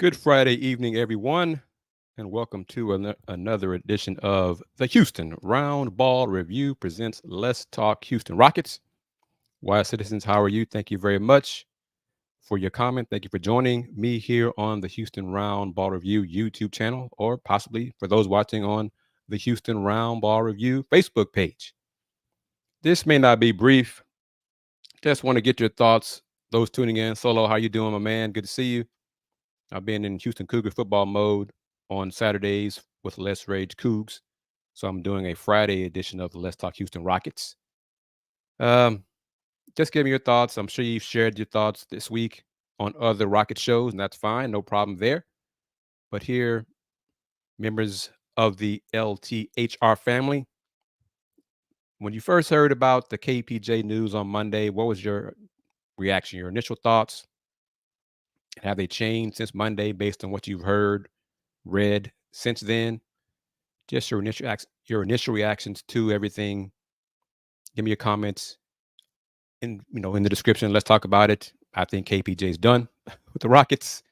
Good Friday evening, everyone, and welcome to another edition of the Houston Roundball Review presents Let's Talk Houston Rockets. Wise citizens, how are you? Thank you very much for your comment. Thank you for joining me here on the Houston Roundball Review YouTube channel, or possibly for those watching on the Houston Roundball Review Facebook page. This may not be brief. Just want to get your thoughts. Those tuning in, Solo, how you doing, my man? Good to see you. I've been in Houston Cougar football mode on Saturdays with Let's Rage Cougs. So I'm doing a Friday edition of the Let's Talk Houston Rockets. Um, just give me your thoughts. I'm sure you've shared your thoughts this week on other Rocket shows, and that's fine. No problem there. But here, members of the LTHR family, when you first heard about the KPJ news on Monday, what was your reaction, your initial thoughts? Have they changed since Monday based on what you've heard, read since then? Just your initial reactions to everything. Give me your comments in the description. Let's talk about it. I think KPJ is done with the Rockets.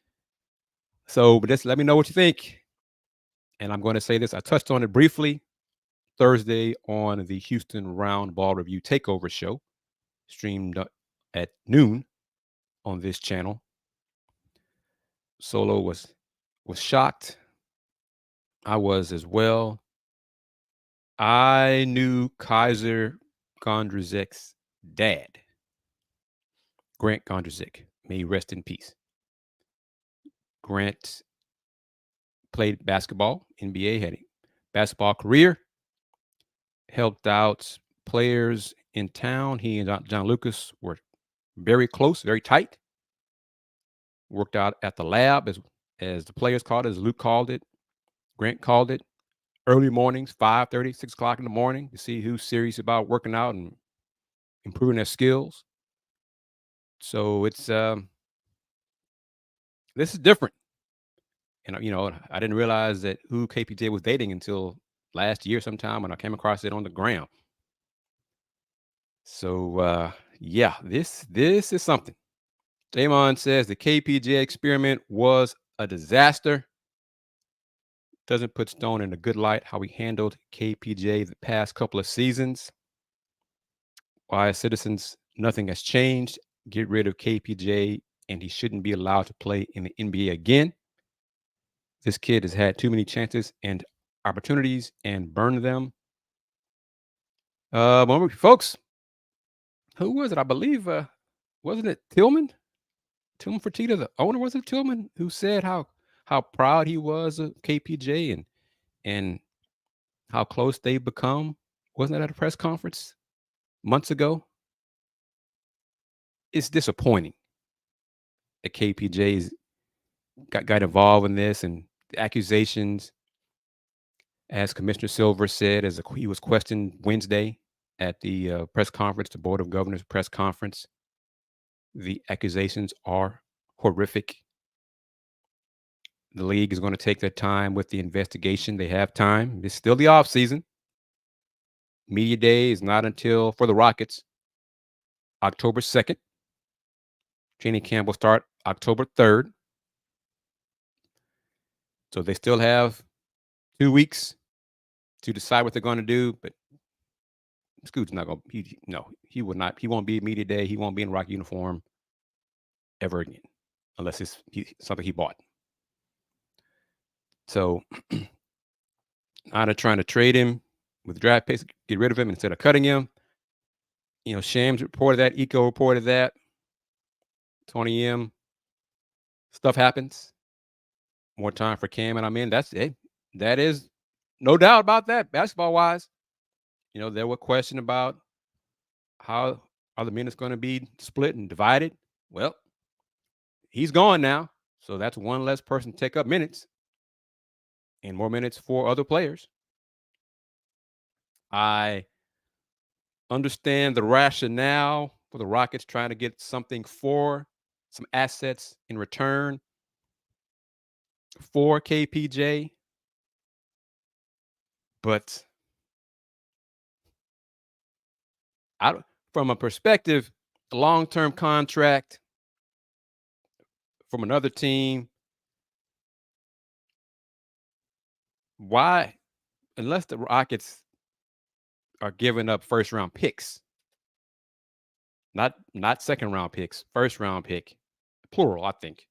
So, but just let me know what you think. And I'm going to say this. I touched on it briefly Thursday on the Houston Roundball Review Takeover show, streamed at noon on this channel. Solo was shocked. I was as well. I knew Kaiser Gondrzik's dad, Grant Gondrzik. May he rest in peace. Grant played basketball, NBA, had a basketball career, helped out players in town. He and John Lucas were very close, very tight. Worked out at the lab, as the players called it, as Luke called it, Grant called it. Early mornings, 5:30, 6 o'clock in the morning, to see who's serious about working out and improving their skills. So it's this is different. And I didn't realize that who KPJ was dating until last year sometime when I came across it on the ground. So yeah, this is something. Damon says the KPJ experiment was a disaster. Doesn't put Stone in a good light how he handled KPJ the past couple of seasons. Why citizens, nothing has changed. Get rid of KPJ and he shouldn't be allowed to play in the NBA again. This kid has had too many chances and opportunities and burned them. Folks, who was it? I believe, wasn't it Tillman? Tillman Fertitta, the owner, was it Tillman, who said how proud he was of KPJ and how close they've become? Wasn't that at a press conference months ago? It's disappointing that KPJ's got involved in this and the accusations, as Commissioner Silver said, as he was questioned Wednesday at the press conference, the Board of Governors press conference. The accusations are horrific. The league is going to take their time with the investigation. They have time. It's still the off season. Media day is not until, for the Rockets, October 2nd. Training camp will start October 3rd. So they still have 2 weeks to decide what they're going to do. But Scoot's not going to, he will not. He won't be at media day. He won't be in Rocket uniform ever again, unless it's something he bought. So either trying to trade him with draft picks, get rid of him instead of cutting him. Shams reported that. Eco reported that. Tony M. Stuff happens. More time for Cam and Amen. That's it. That is no doubt about that, basketball wise. There were questions about how are the minutes going to be split and divided. Well, he's gone now. So that's one less person to take up minutes and more minutes for other players. I understand the rationale for the Rockets trying to get something for some assets in return for KPJ. But from a perspective, a long-term contract from another team, Why, unless the Rockets are giving up first round picks, not second round picks, first round pick, plural, I think.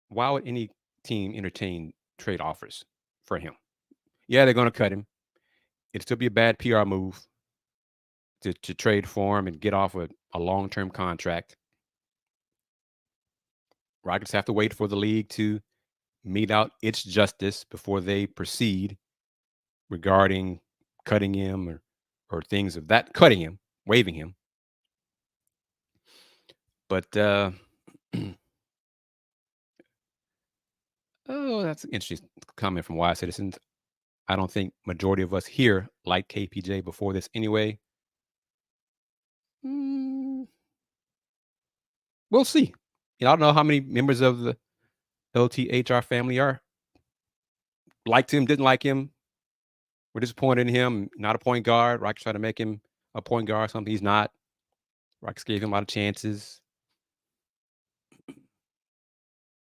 Why would any team entertain trade offers for him? Yeah, they're going to cut him. It'd still be a bad PR move to trade for him and get off a long term contract. Rockets have to wait for the league to mete out its justice before they proceed regarding cutting him or things of that, cutting him, waiving him. But oh, that's an interesting comment from Wise Citizens. I don't think majority of us here like KPJ before this anyway. Mm, we'll see. I don't know how many members of the LTHR family are liked him, didn't like him, were disappointed in him. Not a point guard. Rockets tried to make him a point guard, something he's not. Rockets gave him a lot of chances.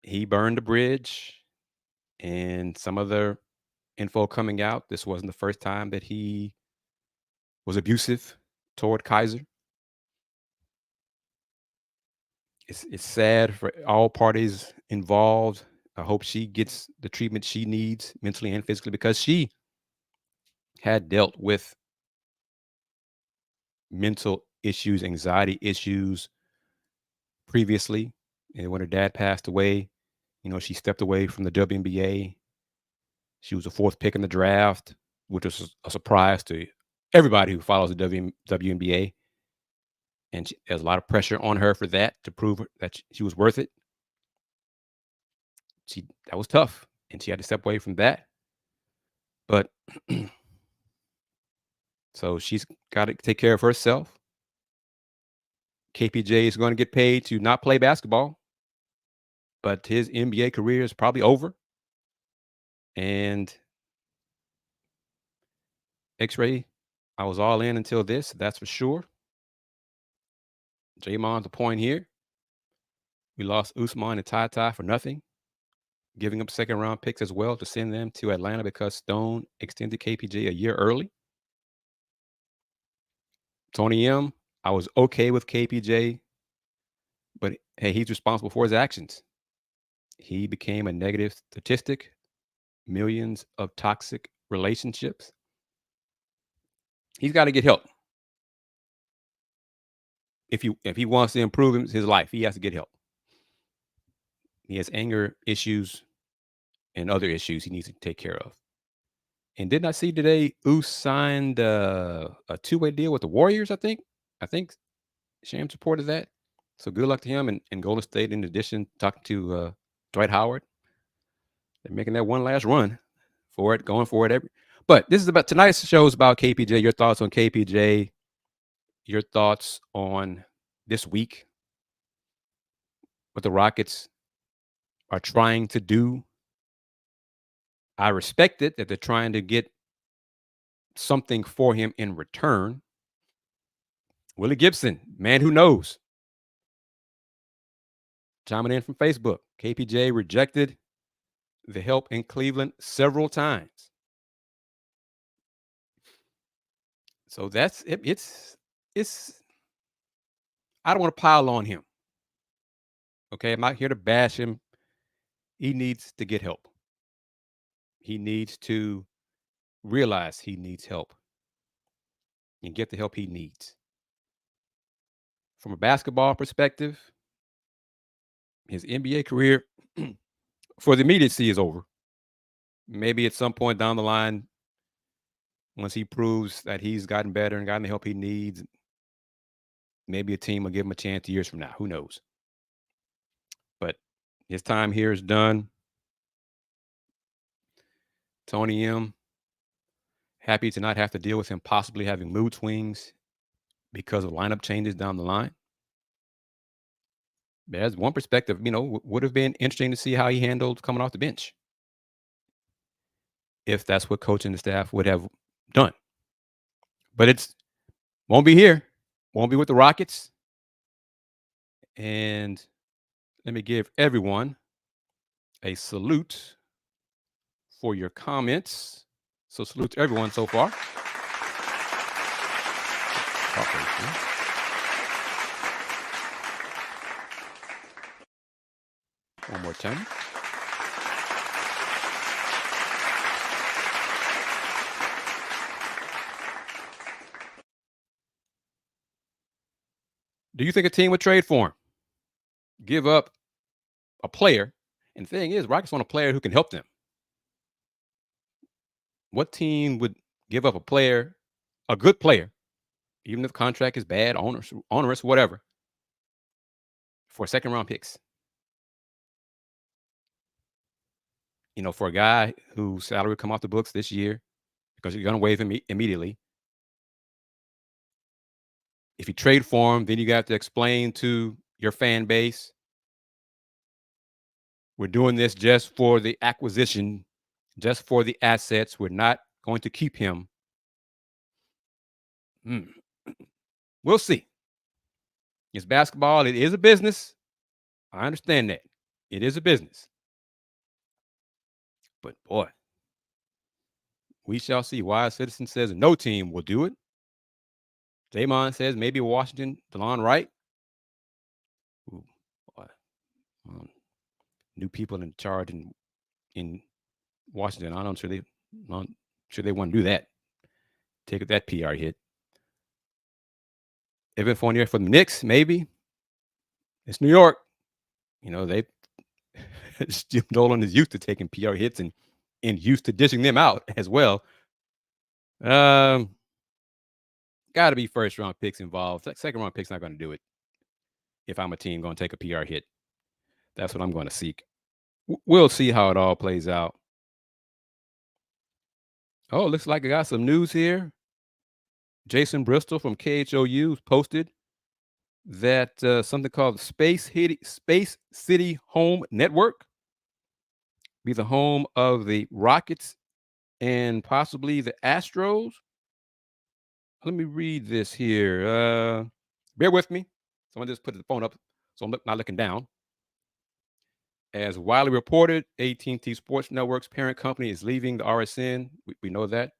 He burned the bridge, and some of the info coming out, this wasn't the first time that he was abusive toward Kaiser. It's sad for all parties involved. I hope she gets the treatment she needs mentally and physically, because she had dealt with mental issues, anxiety issues previously. And when her dad passed away, she stepped away from the WNBA. She was the fourth pick in the draft, which was a surprise to everybody who follows the WNBA. And there's a lot of pressure on her for that, to prove that she was worth it. That was tough, and she had to step away from that. But so she's got to take care of herself. KPJ is going to get paid to not play basketball, but his NBA career is probably over. And X-Ray, I was all in until this, that's for sure. Draymond's a point here. We lost Usman and Ty for nothing, giving up second round picks as well to send them to Atlanta because Stone extended KPJ a year early. Tony M, I was okay with KPJ, but hey, he's responsible for his actions. He became a negative statistic, millions of toxic relationships. He's got to get help. If he wants to improve his life, he has to get help. He has anger issues and other issues he needs to take care of. And didn't I see today Us signed a two-way deal with the Warriors, I think? I think Shams reported that. So good luck to him and Golden State, in addition, talking to Dwight Howard. They're making that one last run for it, going for it. But this is about tonight's show is about KPJ. Your thoughts on KPJ, your thoughts on this week, what the Rockets are trying to do. I respect it that they're trying to get something for him in return. Willie Gibson, man who knows. Chiming in from Facebook. KPJ rejected the help in Cleveland several times. So that's it. It's I don't want to pile on him. Okay, I'm not here to bash him. He needs to get help. He needs to realize he needs help and get the help he needs. From a basketball perspective, his NBA career for the immediacy is over. Maybe at some point down the line, once he proves that he's gotten better and gotten the help he needs, maybe a team will give him a chance years from now. Who knows? But his time here is done. Tony M, happy to not have to deal with him possibly having mood swings because of lineup changes down the line. There's one perspective, would have been interesting to see how he handled coming off the bench, if that's what coach and the staff would have done. But won't be here, won't be with the Rockets. And let me give everyone a salute for your comments. So salute to everyone so far. One more time. Do you think a team would trade for him? Give up a player? And the thing is, Rockets want a player who can help them. What team would give up a player, a good player, even if the contract is bad, onerous, whatever, for second-round picks? You know, for a guy whose salary will come off the books this year because you're going to waive him immediately. If you trade for him, then you got to explain to your fan base, we're doing this just for the acquisition, just for the assets. We're not going to keep him. We'll see. It's basketball. It is a business. I understand that. It is a business. But boy, we shall see. Wise Citizen says no team will do it. Damon says maybe Washington, Dillon Wright. Ooh, boy. New people in charge in Washington. I'm not sure they want to do that. Take that PR hit. Evan Fournier for the Knicks, maybe. It's New York. You know, Jim Dolan is used to taking PR hits and used to dishing them out as well. Got to be first-round picks involved. Second-round picks not going to do it. If I'm a team going to take a PR hit, that's what I'm going to seek. We'll see how it all plays out. Oh, looks like I got some news here. Jason Bristol from KHOU posted that something called the Space City Home Network be the home of the Rockets and possibly the Astros. Let me read this here. Bear with me. Someone just put the phone up, so I'm not looking down. As widely reported, AT&T Sports Network's parent company is leaving the RSN. We know that.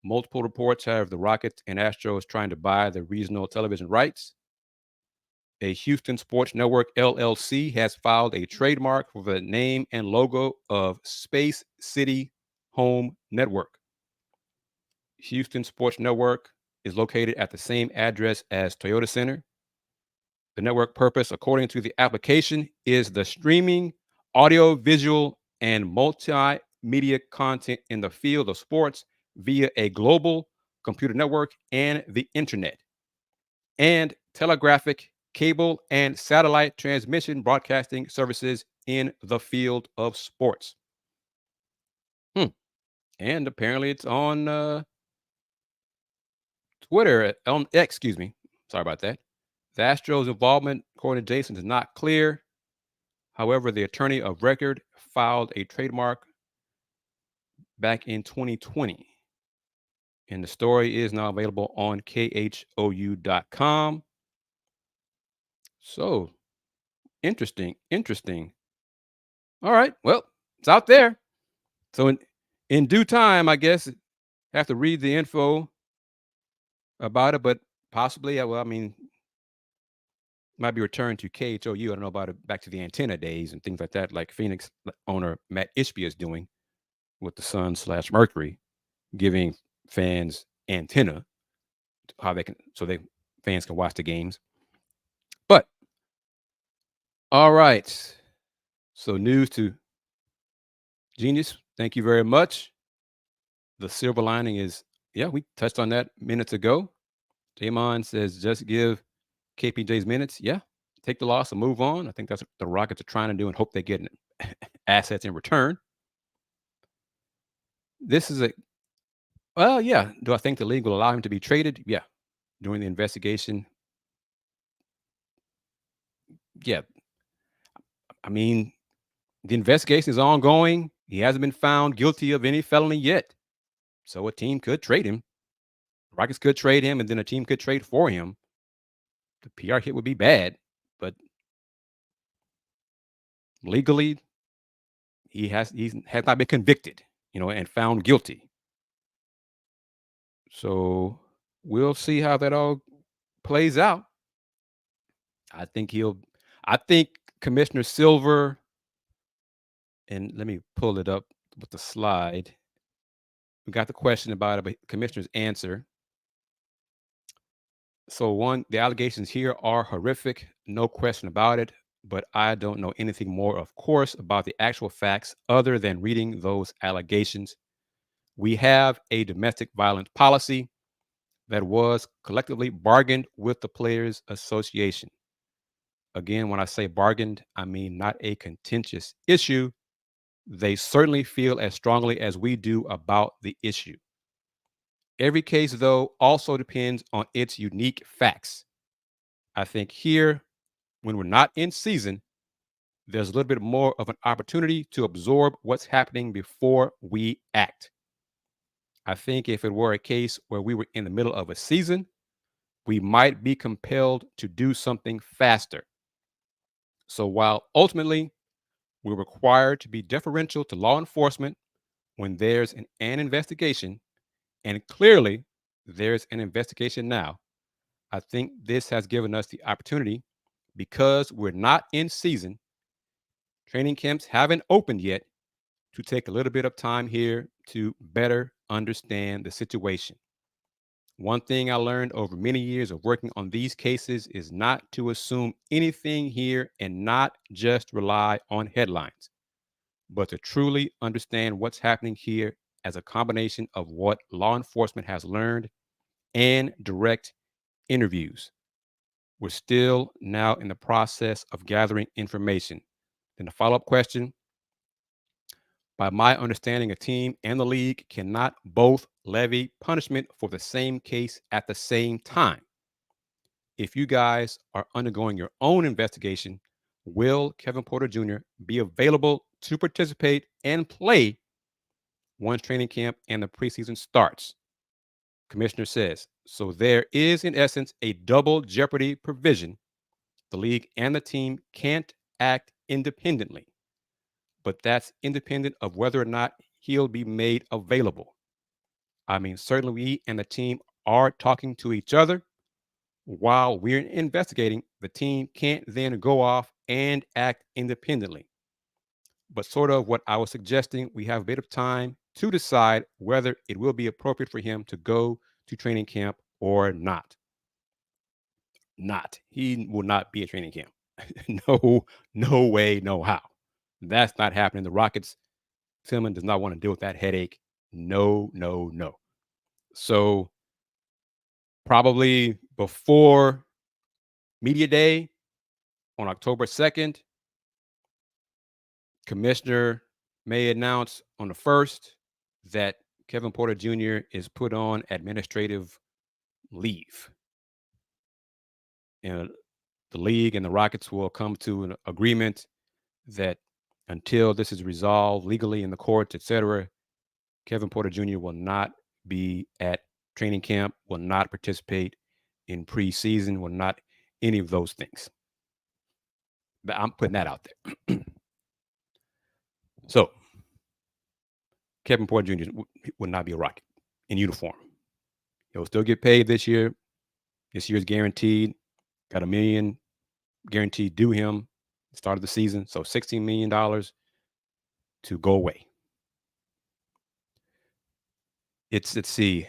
Multiple reports have the Rockets and Astros trying to buy the regional television rights. A Houston Sports Network LLC has filed a trademark for the name and logo of Space City Home Network. Houston Sports Network is located at the same address as Toyota Center. The network purpose, according to the application, is the streaming, audio, visual, and multimedia content in the field of sports via a global computer network and the internet, and telegraphic, cable, and satellite transmission broadcasting services in the field of sports. And apparently it's on Twitter, on X, excuse me. Sorry about that. The Astros' involvement, according to Jason, is not clear. However, the attorney of record filed a trademark back in 2020. And the story is now available on KHOU.com. So, interesting. All right. Well, it's out there. So in due time, I guess, have to read the info about it, but possibly, might be returned to KHOU. I don't know about it, back to the antenna days and things like that, like Phoenix owner Matt Ishbia is doing with the Sun/Mercury, giving fans antenna, fans can watch the games. But all right, so news to Genius. Thank you very much. The silver lining is, we touched on that minutes ago. Damon says just give KPJ's minutes. Yeah, take the loss and move on. I think that's what the Rockets are trying to do and hope they get assets in return. This is do I think the league will allow him to be traded? Yeah, during the investigation. Yeah, I mean, the investigation is ongoing. He hasn't been found guilty of any felony yet. So a team could trade him. Rockets could trade him, and then a team could trade for him. The PR hit would be bad, but legally, he's not been convicted and found guilty. So we'll see how that all plays out. I think Commissioner Silver, and let me pull it up with the slide. We got the question about it, but Commissioner's answer. So one, the allegations here are horrific, no question about it, but I don't know anything more, of course, about the actual facts other than reading those allegations. We have a domestic violence policy that was collectively bargained with the Players Association. Again, when I say bargained, I mean not a contentious issue. They certainly feel as strongly as we do about the issue. Every case, though, also depends on its unique facts. I think here, when we're not in season, there's a little bit more of an opportunity to absorb what's happening before we act. I think if it were a case where we were in the middle of a season, we might be compelled to do something faster. So while ultimately we're required to be deferential to law enforcement when there's an investigation, and clearly there's an investigation now, I think this has given us the opportunity, because we're not in season, training camps haven't opened yet, to take a little bit of time here to better understand the situation. One thing I learned over many years of working on these cases is not to assume anything here and not just rely on headlines, but to truly understand what's happening here as a combination of what law enforcement has learned and direct interviews. We're still now in the process of gathering information. Then the follow-up question: by my understanding, a team and the league cannot both levy punishment for the same case at the same time. If you guys are undergoing your own investigation, will Kevin Porter Jr. be available to participate and play once training camp and the preseason starts? Commissioner says, so there is, in essence, a double jeopardy provision. The league and the team can't act independently, but that's independent of whether or not he'll be made available. I mean, certainly we and the team are talking to each other. While we're investigating, the team can't then go off and act independently. But sort of what I was suggesting, we have a bit of time to decide whether it will be appropriate for him to go to training camp or not. He will not be at training camp. No way, no how. That's not happening. The Rockets, Tillman does not want to deal with that headache. No. So probably before media day on October 2nd, Commissioner may announce on the 1st that Kevin Porter Jr. is put on administrative leave. And the league and the Rockets will come to an agreement that until this is resolved legally in the courts, etc., Kevin Porter Jr. will not be at training camp, will not participate in preseason, will not any of those things. But I'm putting that out there. So Kevin Porter Jr. will not be a Rocket in uniform. He'll still get paid this year. This year's guaranteed. Got $1 million guaranteed due him start of the season. So $16 million to go away. Let's see.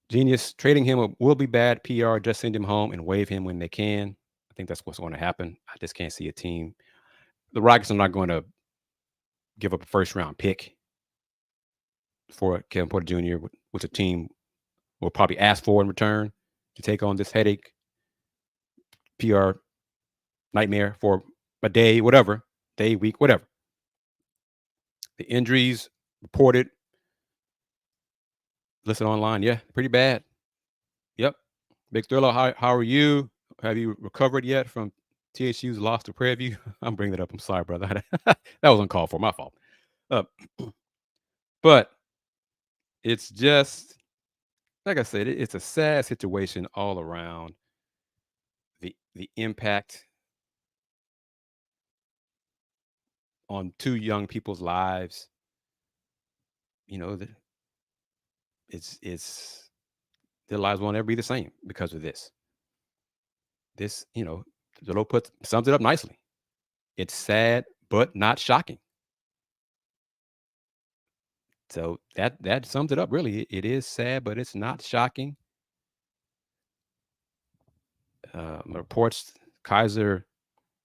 Genius, trading him will be bad PR. Just send him home and waive him when they can. I think that's what's going to happen. I just can't see a team. The Rockets are not going to give up a first-round pick for Kevin Porter Jr., which a team will probably ask for in return to take on this headache, PR nightmare for a day, whatever, day, week, whatever. The injuries reported, listed online, yeah, pretty bad. Yep. Big Thriller, how are you? Have you recovered yet from THU's loss to Prairie View? I'm bringing it up. I'm sorry, brother. That was uncalled for. My fault. But it's just, like I said, it's a sad situation all around. The impact on two young people's lives. It's their lives won't ever be the same because of this. This, Zolo sums it up nicely. It's sad, but not shocking. So that sums it up. Really, it is sad, but it's not shocking. Reports Kaiser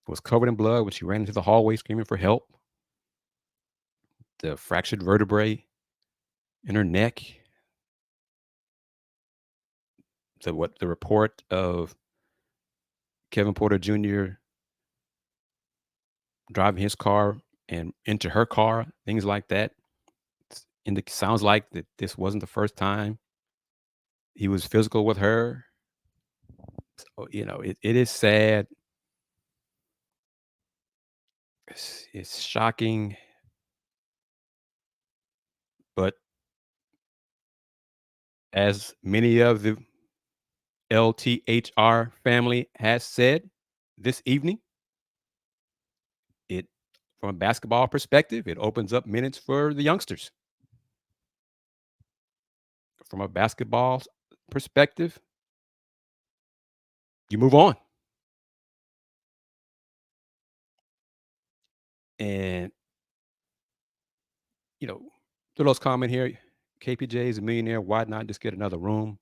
was covered in blood when she ran into the hallway screaming for help. The fractured vertebrae in her neck. So what the report of Kevin Porter Jr. driving his car and into her car, things like that. It sounds like that this wasn't the first time he was physical with her. So, it is sad. It's shocking, but as many of the LTHR family has said this evening, from a basketball perspective, it opens up minutes for the youngsters. From a basketball perspective, you move on. And, Thillow's comment here, KPJ is a millionaire. Why not just get another room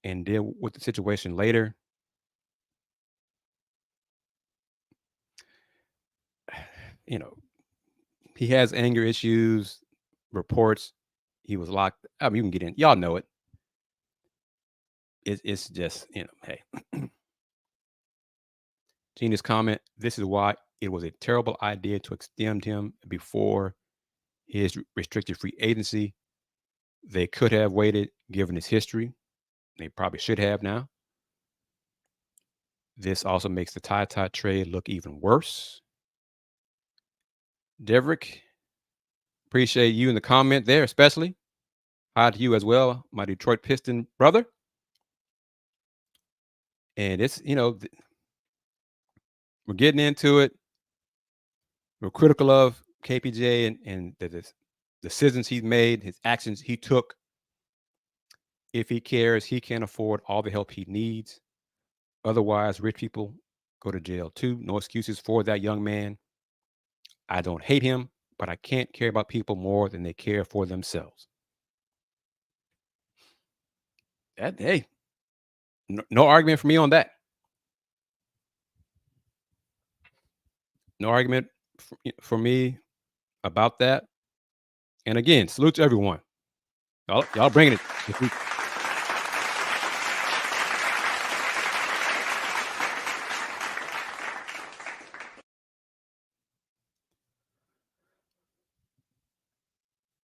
and deal with the situation later? He has anger issues, reports. He was locked. I mean, you can get in. Y'all know it. It's just, hey. Gina's comment, this is why it was a terrible idea to extend him before his restricted free agency. They could have waited, given his history. They probably should have now. This also makes the Ty trade look even worse. Deverick, appreciate you in the comment there, especially. Hi to you as well, my Detroit Piston brother. And it's, we're getting into it. We're critical of KPJ and the decisions he's made, his actions he took. If he cares, he can afford all the help he needs. Otherwise, rich people go to jail too. No excuses for that young man. I don't hate him, but I can't care about people more than they care for themselves. Hey, no argument for me on that. No argument for me about that. And again, salute to everyone. Y'all bringing it.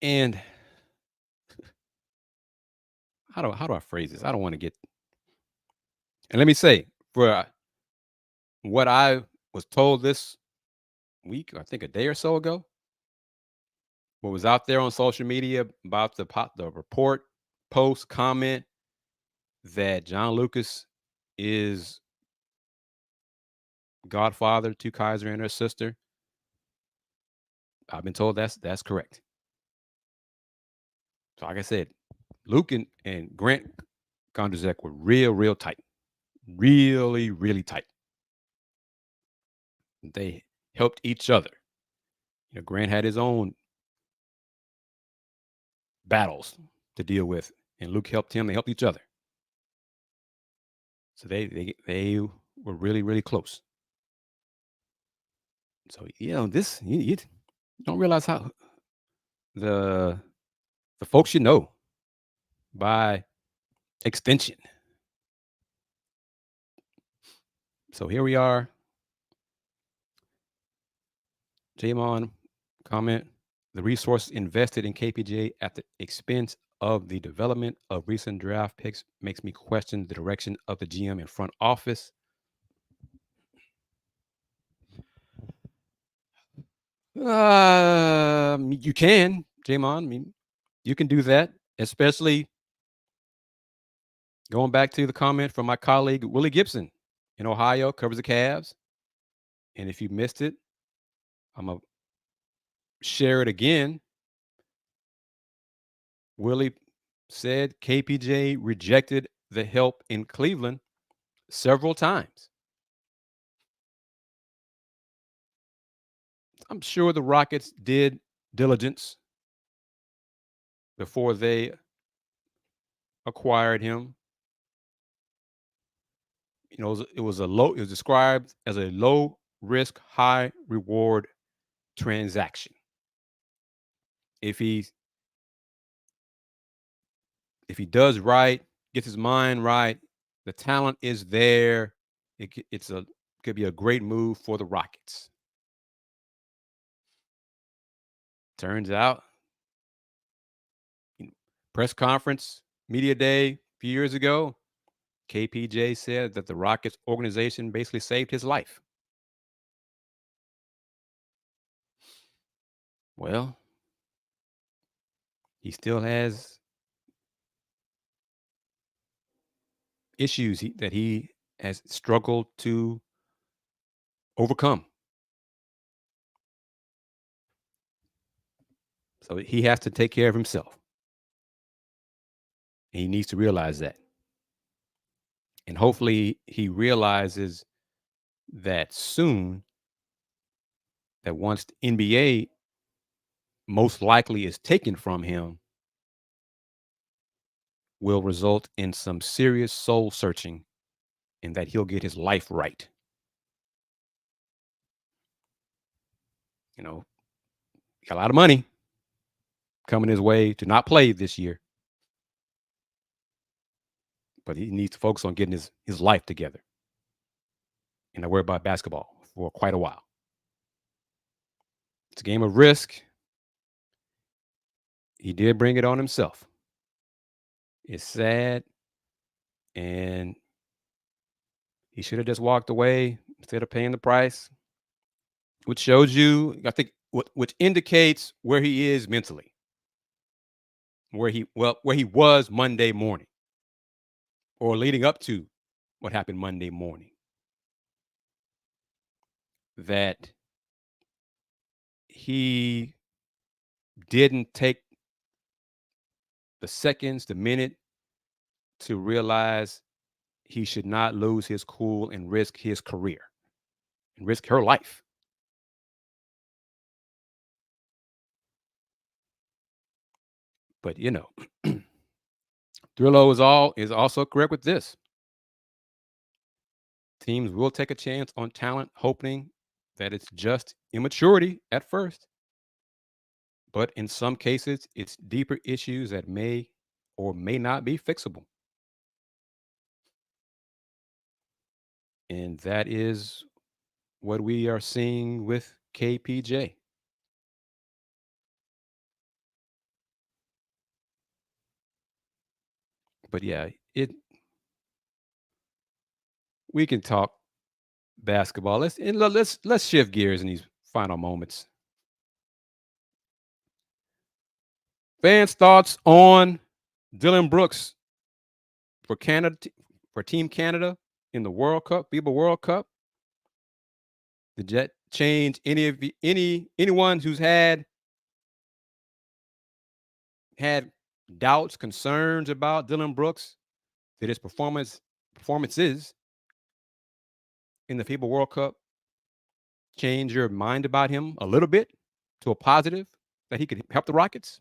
And how do I phrase this? I don't want to get. And let me say, for what I was told this week, I think a day or so ago, what was out there on social media about the report, post, comment that John Lucas is godfather to Kaiser and her sister. I've been told that's correct. So like I said, Luke and Grant Gondrzek were real tight. Really, really tight. They helped each other. Grant had his own battles to deal with, and Luke helped him. They helped each other. So they were really, really close. So this you don't realize how the folks by extension. So here we are. Jae'Sean comment, the resources invested in KPJ at the expense of the development of recent draft picks makes me question the direction of the GM and front office. You can, Jae'Sean. I mean, you can do that, especially going back to the comment from my colleague Willie Gibson in Ohio, covers the Cavs. And if you missed it, I'm gonna share it again. Willie said KPJ rejected the help in Cleveland several times. I'm sure the Rockets did diligence before they acquired him. You know, it was described as a low risk, high reward transaction. If he does right, gets his mind right, the talent is there. Could be a great move for the Rockets. Turns out, press conference, media day a few years ago, KPJ said that the Rockets organization basically saved his life. Well, he still has issues that he has struggled to overcome. So he has to take care of himself. And he needs to realize that. And hopefully he realizes that soon, that once the NBA most likely is taken from him, will result in some serious soul searching and that he'll get his life right. You know, he got a lot of money coming his way to not play this year. But he needs to focus on getting his life together and not worry about basketball for quite a while. It's a game of risk. He did bring it on himself. It's sad. And he should have just walked away instead of paying the price, which shows you, I think, which indicates where he is mentally, where he was Monday morning or leading up to what happened Monday morning. That he didn't take the seconds, the minute to realize he should not lose his cool and risk his career and risk her life. But you know, Thrillo is also correct with this. Teams will take a chance on talent, hoping that it's just immaturity at first. But in some cases, it's deeper issues that may or may not be fixable. And that is what we are seeing with KPJ. But yeah, we can talk basketball. Let's shift gears in these final moments. Fans' thoughts on Dillon Brooks for Canada, for Team Canada in the World Cup, FIBA World Cup. Did that change anyone who's had doubts, concerns about Dillon Brooks? Did his performances in the FIBA World Cup change your mind about him a little bit to a positive that he could help the Rockets?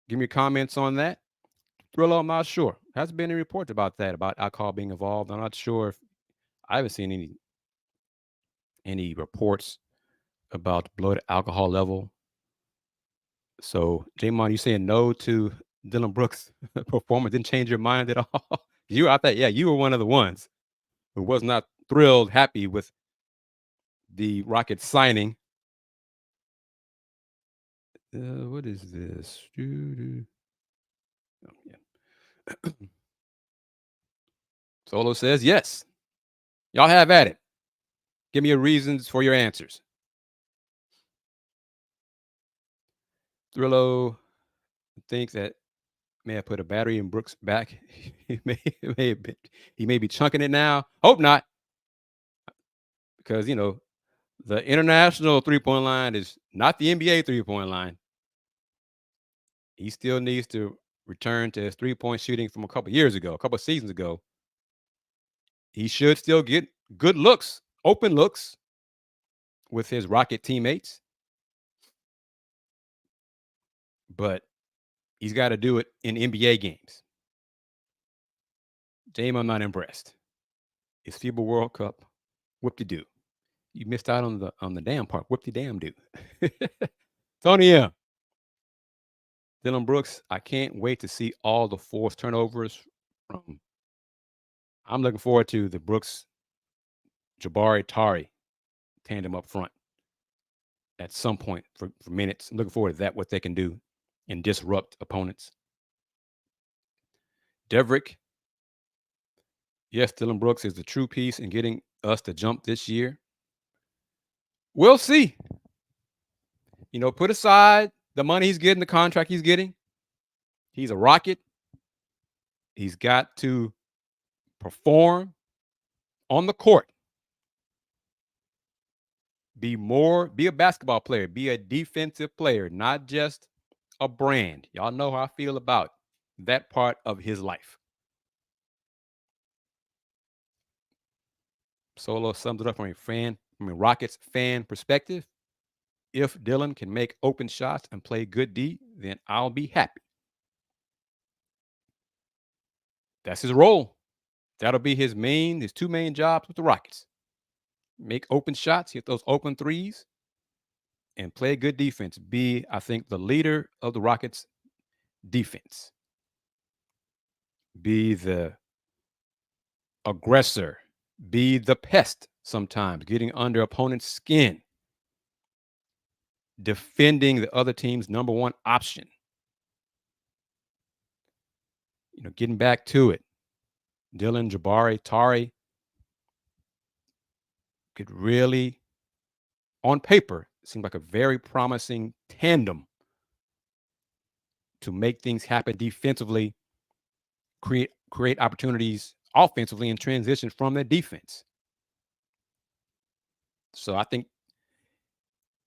Give me your comments on that. Thrillo, I'm not sure. Hasn't been any reports about that, about alcohol being involved. I'm not sure if I haven't seen any reports about blood alcohol level. So, Jae'Sean, you saying no to Dillon Brooks' performance didn't change your mind at all? I thought, yeah, you were one of the ones who was not thrilled, happy with the Rockets signing. What is this? Oh, yeah. Solo says yes. Y'all have at it. Give me your reasons for your answers. Thrillo thinks that may have put a battery in Brooks' back. he may be chunking it now. Hope not, because The international three-point line is not the NBA three-point line. He still needs to return to his three-point shooting from a couple years ago, a couple seasons ago. He should still get good looks, open looks with his Rocket teammates. But he's got to do it in NBA games. James, I'm not impressed. It's FIBA World Cup. Whoop-de-doo. You missed out on the damn part. Whoop-de-damn-do. Tony M. Dillon Brooks, I can't wait to see all the forced turnovers from. I'm looking forward to the Brooks Jabari Tari tandem up front at some point for minutes. I'm looking forward to that, what they can do and disrupt opponents. Deverick, yes, Dillon Brooks is the true piece in getting us to jump this year. We'll see. Put aside the money he's getting, the contract he's getting. He's a Rocket. He's got to perform on the court. Be a basketball player, be a defensive player, not just a brand. Y'all know how I feel about that part of his life. Solo sums it up from a Rockets fan perspective. If Dillon can make open shots and play good D, then I'll be happy. That's his role. That'll be his two main jobs with the Rockets. Make open shots, hit those open threes, and play good defense. Be, I think, the leader of the Rockets defense. Be the aggressor. Be the pest sometimes, getting under opponent's skin. Defending the other team's number one option. Getting back to it. Dillon, Jabari, Tari could really, on paper, seem like a very promising tandem to make things happen defensively, create opportunities offensively, and transition from their defense. So I think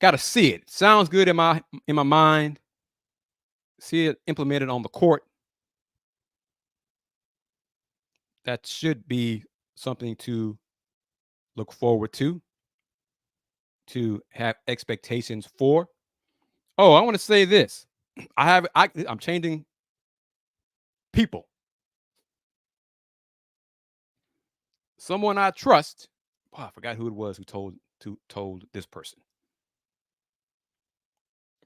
got to see it. Sounds good in my mind. See it implemented on the court. That should be something to look forward to have expectations for. Oh, I want to say this. I'm changing people. Someone I trust. I forgot who it was who told this person.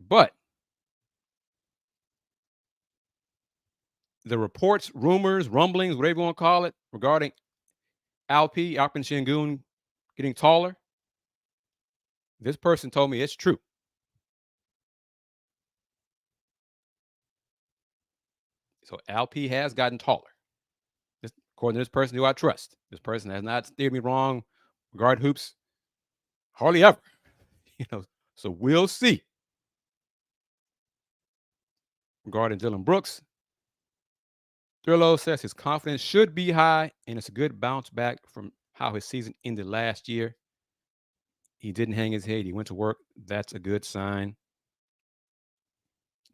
But the reports, rumors, rumblings, whatever you want to call it, regarding Alpin Sengun getting taller, this person told me it's true. So Alp has gotten taller. According to this person who I trust. This person has not steered me wrong regarding hoops hardly ever. So we'll see. Regarding Dillon Brooks, Thrillo says his confidence should be high, and it's a good bounce back from how his season ended last year. He didn't hang his head. He went to work. That's a good sign.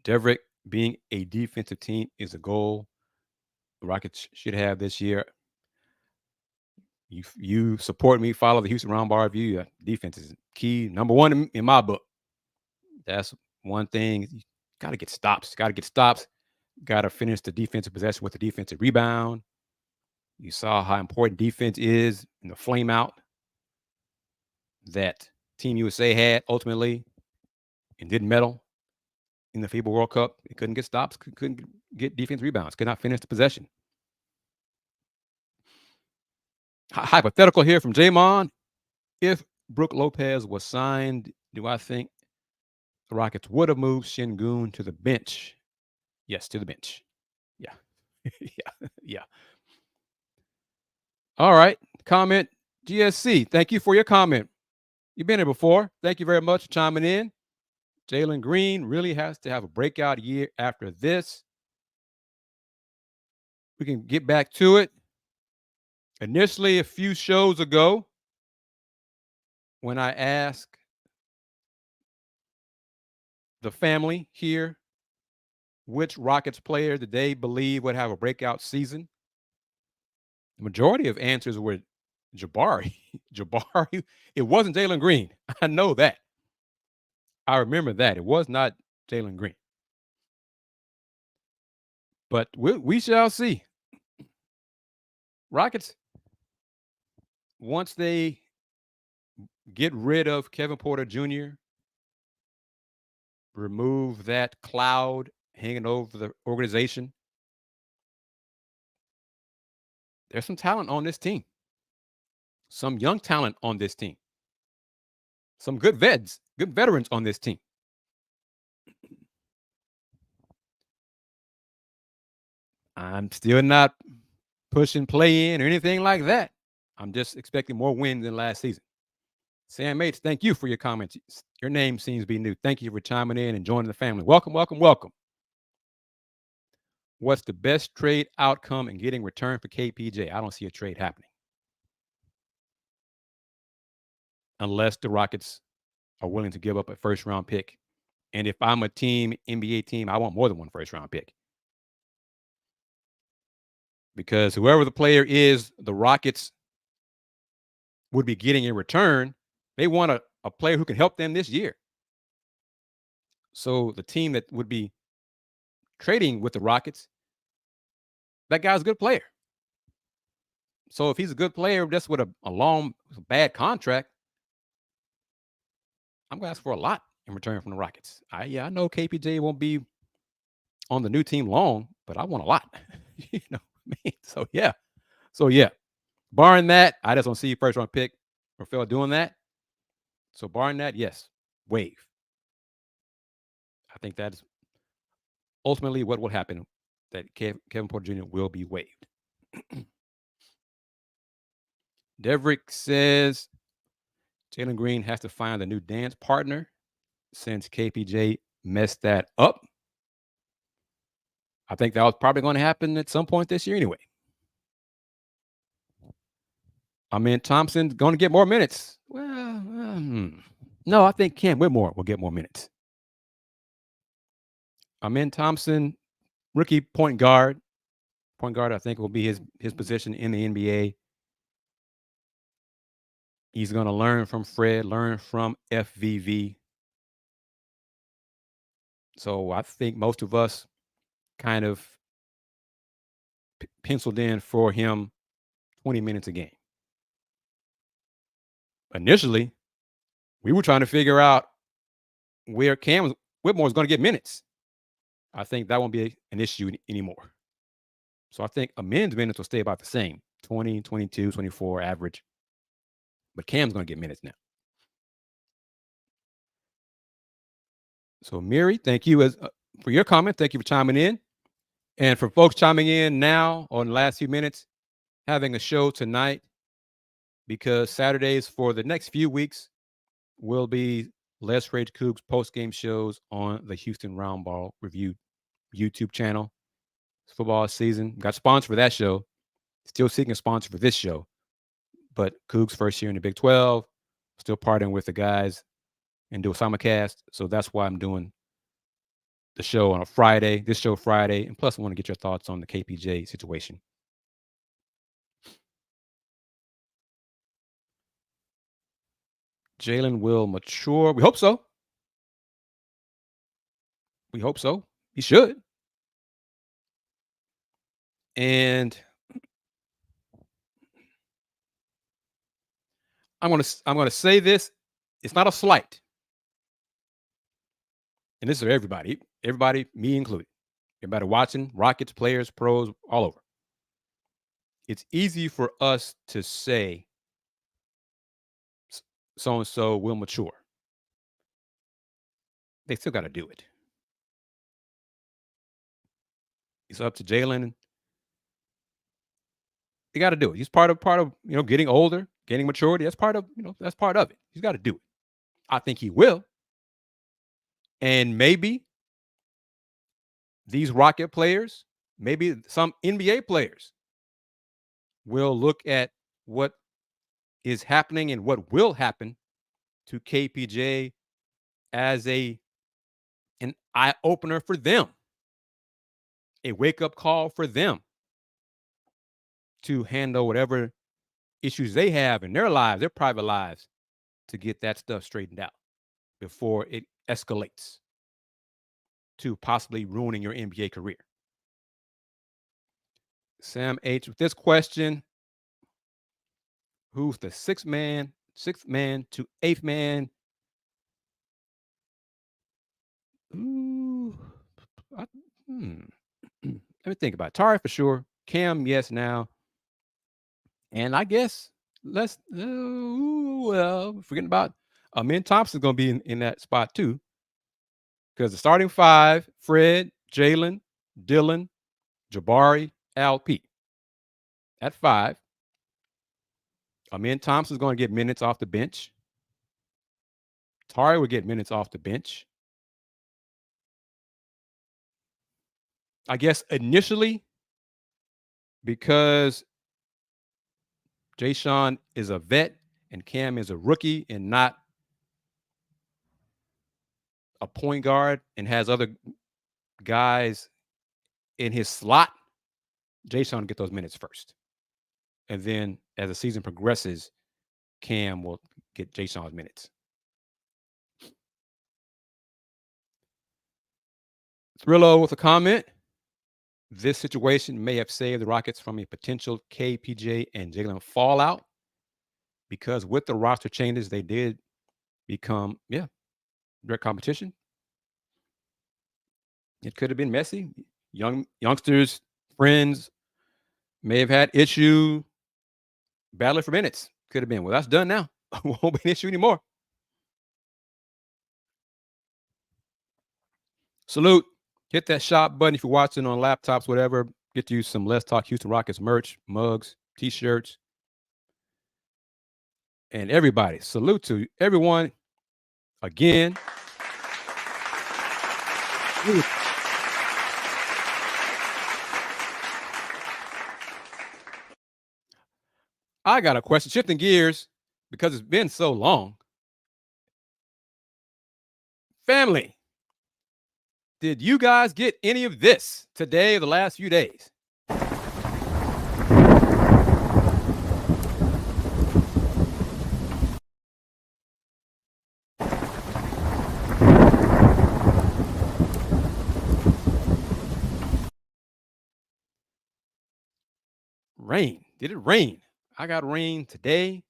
Deverick, being a defensive team is a goal the Rockets should have this year. You support me, follow the Houston Roundball review. Defense is key. Number one in my book. That's one thing. You got to get stops. Got to finish the defensive possession with the defensive rebound. You saw how important defense is in the flame out that Team USA had ultimately and didn't medal in the FIBA World Cup. It couldn't get stops, couldn't get defense rebounds, could not finish the possession. Hypothetical here from Jae'Sean. If Brook Lopez was signed, do I think the Rockets would have moved Sengun to the bench? Yes, to the bench. Yeah. Yeah. All right. Comment. GSC, thank you for your comment. You've been here before. Thank you very much for chiming in. Jalen Green really has to have a breakout year after this. We can get back to it. Initially, a few shows ago, when I ask the family here which Rockets player did they believe would have a breakout season, the majority of answers were Jabari. Jabari. It wasn't Jalen Green. I know that. I remember that. It was not Jalen Green. But we shall see. Rockets, once they get rid of Kevin Porter Jr., remove that cloud hanging over the organization, there's some talent on this team. Some young talent on this team. Some good veterans on this team. I'm still not pushing play in or anything like that. I'm just expecting more wins than last season. Sam H, thank you for your comments. Your name seems to be new. Thank you for chiming in and joining the family. Welcome, welcome, welcome. What's the best trade outcome in getting return for KPJ? I don't see a trade happening. Unless the Rockets are willing to give up a first-round pick. And if I'm a team, NBA team, I want more than one first-round pick. Because whoever the player is, the Rockets would be getting in return, they want a player who can help them this year. So the team that would be trading with the Rockets, that guy's a good player. So if he's a good player, just with a long, bad contract, I'm going to ask for a lot in return from the Rockets. I know KPJ won't be on the new team long, but I want a lot. You know what I mean? So yeah. Barring that, I just don't see first round pick or Phil doing that. So barring that, yes, waive. I think that is ultimately what will happen, that Kevin Porter Jr. will be waived. Devrick says Jalen Green has to find a new dance partner since KPJ messed that up. I think that was probably going to happen at some point this year anyway. Amen Thompson's going to get more minutes. Well, no, I think Cam Whitmore will get more minutes. Amen Thompson, rookie point guard. Point guard, I think, will be his position in the NBA. He's going to learn from Fred, learn from FVV. So I think most of us kind of penciled in for him 20 minutes a game. Initially, we were trying to figure out where Cam Whitmore is going to get minutes. I think that won't be an issue anymore. So I think Amen's minutes will stay about the same, 20, 22, 24 average. But Cam's going to get minutes now. So Miri, thank you for your comment. Thank you for chiming in. And for folks chiming in now on the last few minutes, having a show tonight, because Saturdays for the next few weeks will be Les Rage Cougs post-game shows on the Houston Roundball Review YouTube channel. It's football season. Got sponsor for that show. Still seeking a sponsor for this show. But Cougs first year in the Big 12. Still partying with the guys and do a simulcast. So that's why I'm doing the show on a Friday, this show Friday. And plus I want to get your thoughts on the KPJ situation. Jalen will mature. We hope so. We hope so. He should. And I'm gonna say this. It's not a slight. And this is for everybody. Everybody, me included. Everybody watching, Rockets, players, pros, all over. It's easy for us to say so-and-so will mature. They still got to do it. It's up to Jalen. They got to do it. He's part of getting older, gaining maturity. That's part of it. He's got to do it. I think he will. And maybe these Rocket players, maybe some NBA players will look at what is happening and what will happen to KPJ as an eye opener for them, a wake up call for them to handle whatever issues they have in their lives, their private lives, to get that stuff straightened out before it escalates to possibly ruining your NBA career. Sam H. with this question: who's the sixth man to eighth man? Ooh, let me think about it. Tari for sure. Cam, yes, now. And I guess forgetting about Amen Thompson's going to be in that spot too. Because the starting five: Fred, Jalen, Dillon, Jabari, LP. At 5, Amen Thompson's going to get minutes off the bench. Tari will get minutes off the bench. I guess initially, because Jae'Sean is a vet and Cam is a rookie and not a point guard and has other guys in his slot, Jae'Sean will get those minutes first. And then as the season progresses, Cam will get Jae'Sean's minutes. Thrillo with a comment: this situation may have saved the Rockets from a potential KPJ and Jalen fallout, because with the roster changes, they did become, direct competition. It could have been messy. Youngsters, friends may have had issue battling for minutes. Could have been. Well, that's done now. Won't be an issue anymore. Salute. Hit that shop button if you're watching on laptops, whatever. Get you some Let's Talk Houston Rockets merch, mugs, T-shirts. And everybody, salute to everyone again. I got a question, shifting gears because it's been so long. Family, did you guys get any of this today or the last few days? Rain. Did it rain? I got rain today.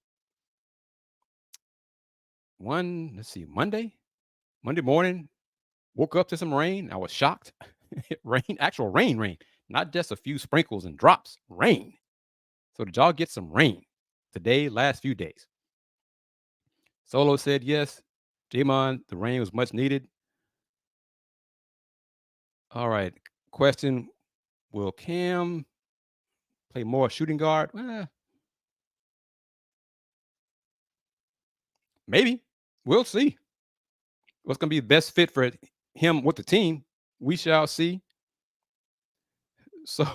Monday morning, woke up to some rain. I was shocked. Rain, actual rain, not just a few sprinkles and drops, rain. So did y'all get some rain today, last few days? Solo said yes. Jamon, the rain was much needed. All right. Question: will Cam play more shooting guard? Maybe. We'll see. What's going to be the best fit for him with the team? We shall see. So,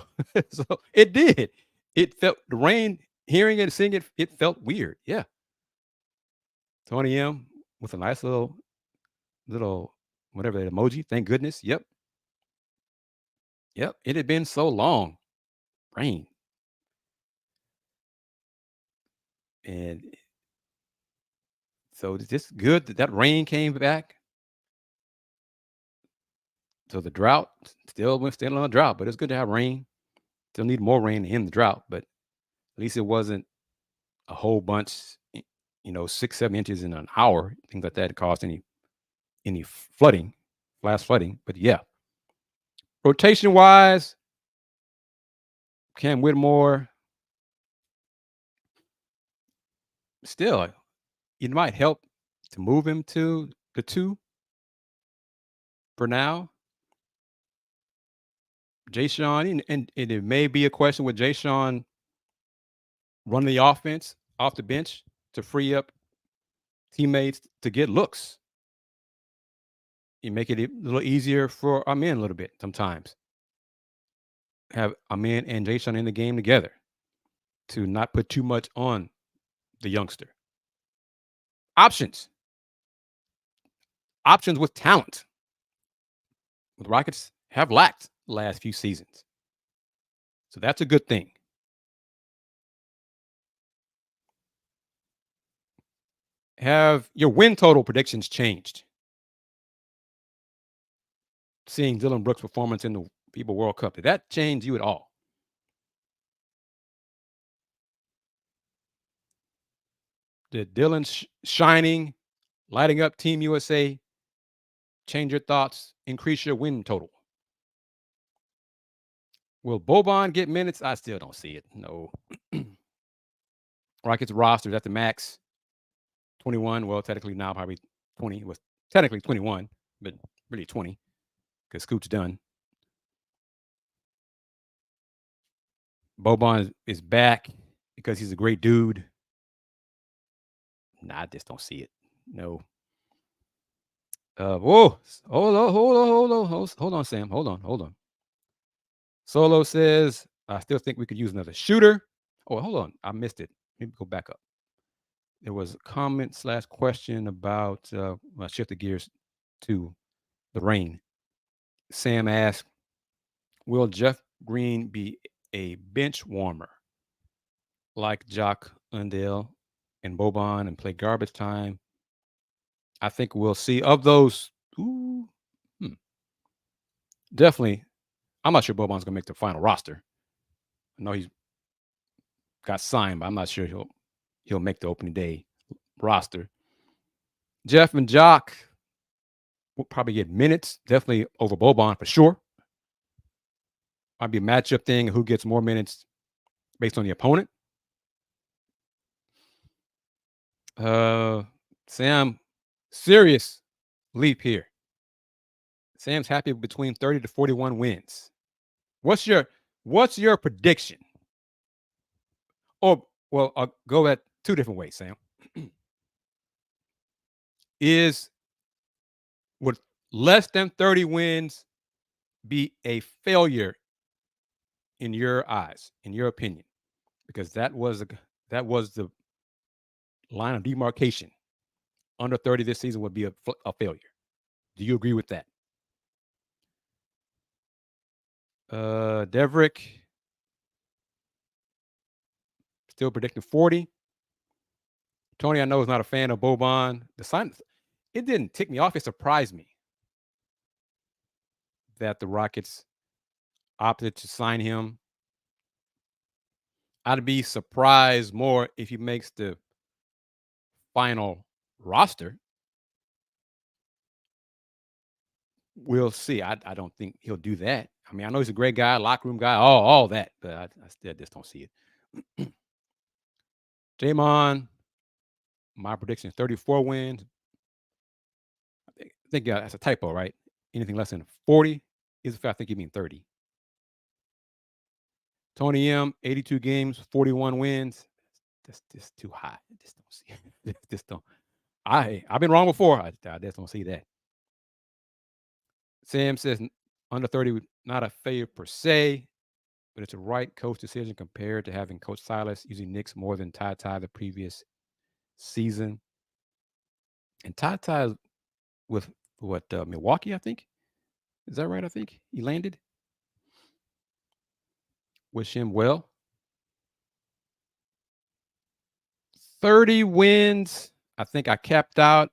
so it did. It felt, the rain, hearing it, seeing it, it felt weird. Yeah. Tony M with a nice little whatever that emoji. Thank goodness. Yep. It had been so long. Rain. And so it's just good that rain came back. So the drought, we're still on a drought, but it's good to have rain. Still need more rain in the drought, but at least it wasn't a whole bunch, 6-7 inches in an hour, things like that caused any flooding, flash flooding. But yeah, rotation wise, Cam Whitmore, still, it might help to move him to the 2 for now. Jae'Sean, and it may be a question with Jae'Sean running the offense off the bench to free up teammates to get looks. You make it a little easier for Amen a little bit sometimes. Have Amen and Jae'Sean in the game together to not put too much on the youngster. Options. options with talent. The Rockets have lacked the last few seasons. So that's a good thing. Have your win total predictions changed? Seeing Dillon Brooks' performance in the FIBA World Cup, did that change you at all? Did Dillon's shining, lighting up Team USA change your thoughts, increase your win total? Will Boban get minutes? I still don't see it. No. Rockets roster at the max 21. Well, technically now probably 20. It was technically 21, but really 20 because Scoot's done. Boban is back because he's a great dude. Nah, I just don't see it. No. Whoa. Hold on, Sam. Hold on. Solo says, I still think we could use another shooter. Oh, hold on. I missed it. Maybe go back up. There was a comment / question about, I shifted gears to the rain. Sam asked, will Jeff Green be a bench warmer like Jock, Landale, and Boban and play garbage time? I think we'll see of those. Definitely. I'm not sure Boban's going to make the final roster. I know he's got signed, but I'm not sure he'll make the opening day roster. Jeff and Jock will probably get minutes, definitely over Boban for sure. Might be a matchup thing, who gets more minutes based on the opponent. Sam, serious leap here. Sam's happy between 30 to 41 wins. What's your prediction? Oh, well, I'll go at two different ways, Sam. Would less than 30 wins be a failure in your eyes, in your opinion? Because that was the line of demarcation. Under 30 this season would be a failure. Do you agree with that? Deverick still predicting 40. Tony, I know, is not a fan of Boban. The sign, it didn't tick me off. It surprised me that the Rockets opted to sign him. I'd be surprised more if he makes the final roster. We'll see. I don't think he'll do that. I mean, I know he's a great guy, locker room guy, all that, but I still just don't see it. Jae'Sean, my prediction is 34 wins. I think that's a typo, right? Anything less than 40 is if I think you mean 30. Tony M, 82 games, 41 wins. That's just too high. I just don't see it. Just don't. I've been wrong before. I just don't see that. Sam says under 30, not a failure per se, but it's a right coach decision compared to having Coach Silas using Knicks more than Ty the previous season. And Ty with what, Milwaukee, I think. Is that right? I think he landed. Wish him well. 30 wins. I think I capped out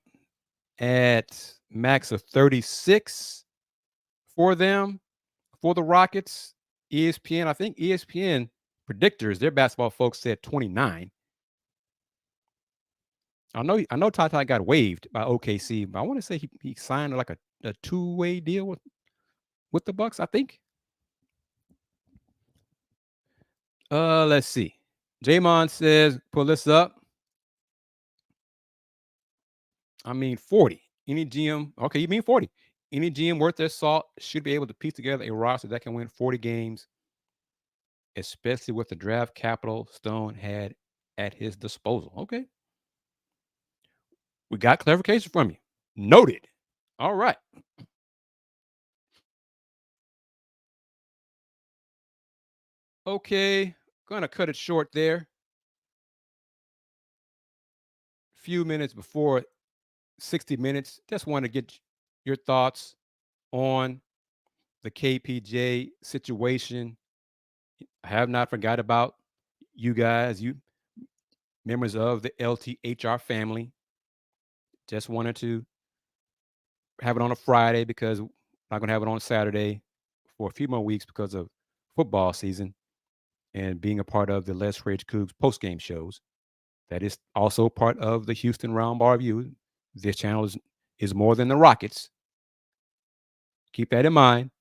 at max of 36 for them, for the Rockets. ESPN, I think ESPN predictors, their basketball folks said 29. I know Ty got waived by OKC, but I want to say he signed like a two-way deal with the Bucks, I think. Let's see. Jae'Sean says, pull this up. I mean 40. Any GM, okay, you mean 40. Any GM worth their salt should be able to piece together a roster that can win 40 games, especially with the draft capital Stone had at his disposal. Okay. We got clarification from you. Noted. All right. Okay. Gonna cut it short there. Few minutes before 60 minutes. Just want to get your thoughts on the KPJ situation. I have not forgot about you guys, you members of the LTHR family. Just wanted to have it on a Friday because I'm not going to have it on Saturday for a few more weeks because of football season and being a part of the Les Rage Cougs post-game shows. That is also part of the Houston Roundball Review. This channel is more than the Rockets. Keep that in mind.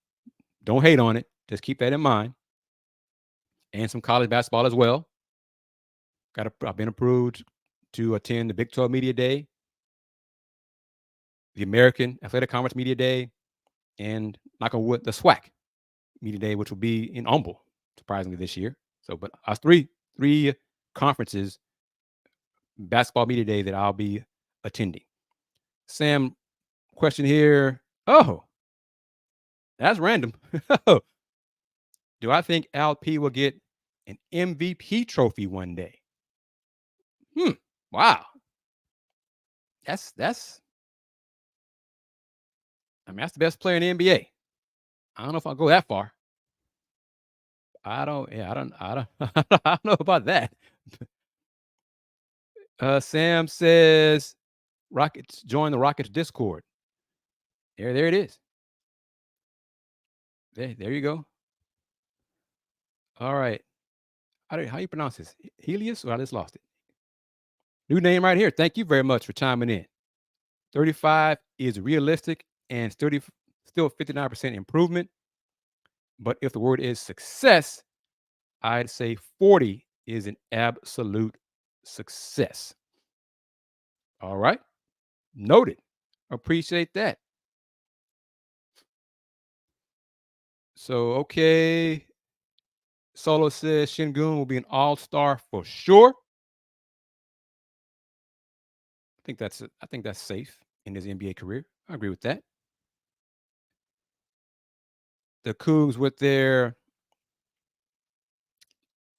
Don't hate on it. Just keep that in mind. And some college basketball as well. I've been approved to attend the Big 12 Media Day, the American Athletic Conference Media Day, and knock on wood, the SWAC Media Day, which will be in Humble, surprisingly, this year. So, but I was three conferences, basketball media day that I'll be attending. Sam, question here. Oh, that's random. Do I think LP will get an MVP trophy one day? Wow. That's I mean, that's the best player in the NBA. I don't know if I'll go that far. I don't I don't know about that. Sam says Rockets, join the Rockets Discord. There it is. There you go. All right. How you pronounce this? Helios? Or I just lost it. New name right here. Thank you very much for chiming in. 35 is realistic and still 59% improvement. But if the word is success, I'd say 40 is an absolute success. All right. Noted. Appreciate that. So, okay. Solo says Sengun will be an all-star for sure. I think that's safe in his NBA career. I agree with that. The Cougs with their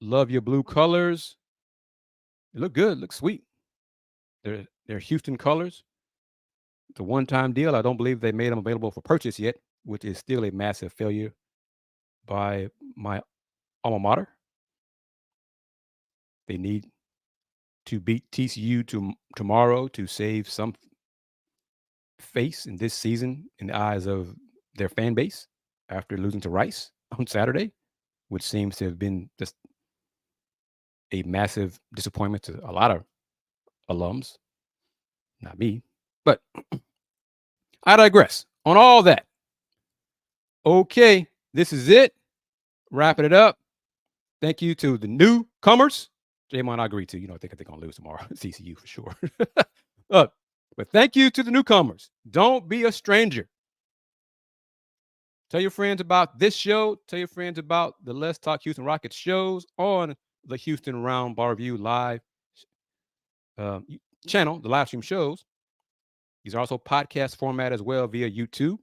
love your blue colors. They look good, look sweet. They're Houston colors. It's a one-time deal. I don't believe they made them available for purchase yet, which is still a massive failure by my alma mater. They need to beat TCU tomorrow to save some face in this season in the eyes of their fan base after losing to Rice on Saturday, which seems to have been just a massive disappointment to a lot of alums. Not me, but I digress on all that. Okay, this is it. Wrapping it up. Thank you to the newcomers. J-Mon, I agree to. I think they're going to lose tomorrow. CCU for sure. But thank you to the newcomers. Don't be a stranger. Tell your friends about this show. Tell your friends about the Let's Talk Houston Rockets shows on the Houston Roundball Review live channel, the live stream shows. These are also podcast format as well via YouTube.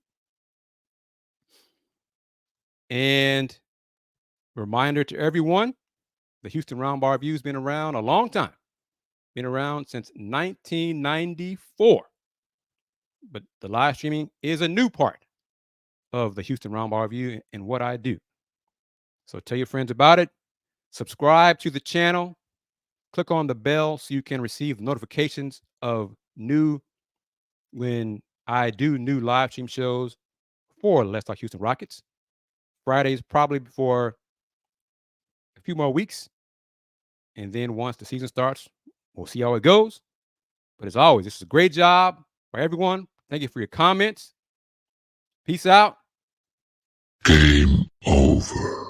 And reminder to everyone, the Houston Roundball Review has been around a long time. Been around since 1994. But the live streaming is a new part of the Houston Roundball Review and what I do. So tell your friends about it. Subscribe to the channel. Click on the bell so you can receive notifications of when I do new live stream shows for Let's Talk Houston Rockets. Fridays probably for a few more weeks. And then once the season starts, we'll see how it goes. But as always, this is a great job for everyone. Thank you for your comments. Peace out. Game over.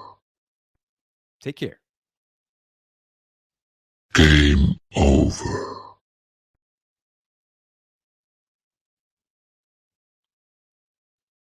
Take care. Game over.